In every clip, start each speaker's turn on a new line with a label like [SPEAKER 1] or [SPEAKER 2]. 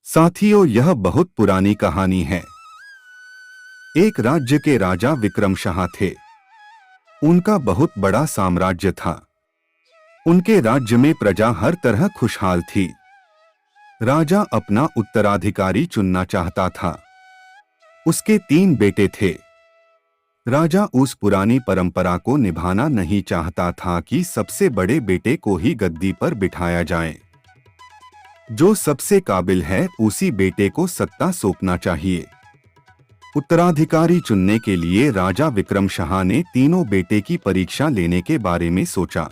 [SPEAKER 1] साथियों, यह बहुत पुरानी कहानी है। एक राज्य के राजा विक्रमशाह थे। उनका बहुत बड़ा साम्राज्य था। उनके राज्य में प्रजा हर तरह खुशहाल थी। राजा अपना उत्तराधिकारी चुनना चाहता था। उसके 3 बेटे थे। राजा उस पुरानी परंपरा को निभाना नहीं चाहता था कि सबसे बड़े बेटे को ही गद्दी पर बिठाया जाए। जो सबसे काबिल है उसी बेटे को सत्ता सौंपना चाहिए। उत्तराधिकारी चुनने के लिए राजा विक्रमशाह ने तीनों बेटे की परीक्षा लेने के बारे में सोचा।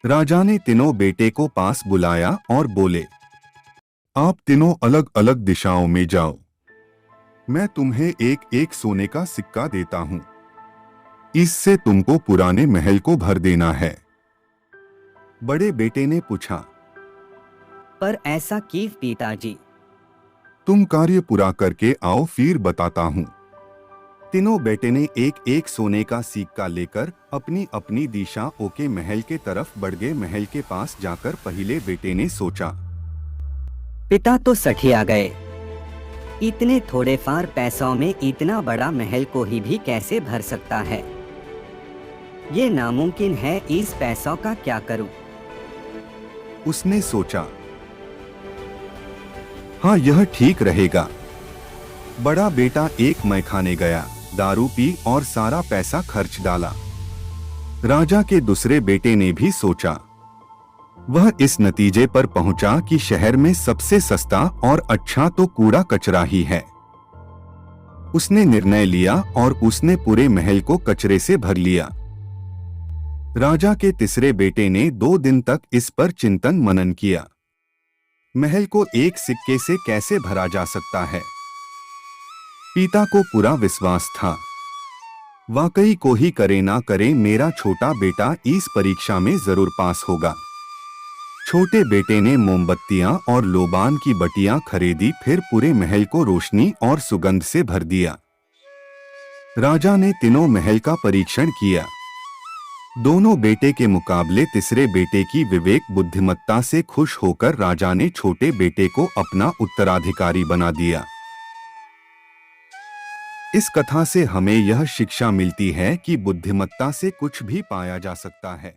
[SPEAKER 1] राजा ने तीनों बेटे को पास बुलाया और बोले, आप तीनों अलग अलग दिशाओं में जाओ। मैं तुम्हें एक एक सोने का सिक्का देता हूं। इससे तुमको पुराने महल को भर देना है। बड़े बेटे ने पूछा,
[SPEAKER 2] पर ऐसा क्यों पिताजी?
[SPEAKER 1] तुम कार्य पूरा करके आओ, फिर बताता हूँ। तीनों बेटे ने एक एक सोने का सिक्का लेकर अपनी अपनी दिशा के महल के तरफ बढ़ गए। महल के पास जाकर पहले बेटे ने सोचा,
[SPEAKER 2] पिता तो सठिया गए। इतने थोड़े फार पैसों में इतना बड़ा महल को ही भी कैसे भर सकता है? ये नामुमकिन है। इस पैसों का क्या करूं?
[SPEAKER 1] उसने सोचा, हाँ, यह ठीक रहेगा। बड़ा बेटा एक मैखाने गया, दारू पी और सारा पैसा खर्च डाला। राजा के दूसरे बेटे ने भी सोचा। वह इस नतीजे पर पहुंचा कि शहर में सबसे सस्ता और अच्छा तो कूड़ा कचरा ही है। उसने निर्णय लिया और उसने पूरे महल को कचरे से भर लिया। राजा के तीसरे बेटे ने 2 दिन तक इस पर चिंतन मनन किया। महल को एक सिक्के से कैसे भरा जा सकता है? पिता को पूरा विश्वास था, वाकई को ही करे ना करे, मेरा छोटा बेटा इस परीक्षा में जरूर पास होगा। छोटे बेटे ने मोमबत्तियां और लोबान की बटियां खरीदी, फिर पूरे महल को रोशनी और सुगंध से भर दिया। राजा ने तीनों महल का परीक्षण किया। दोनों बेटे के मुकाबले तीसरे बेटे की विवेक बुद्धिमत्ता से खुश होकर राजा ने छोटे बेटे को अपना उत्तराधिकारी बना दिया। इस कथा से हमें यह शिक्षा मिलती है कि बुद्धिमत्ता से कुछ भी पाया जा सकता है।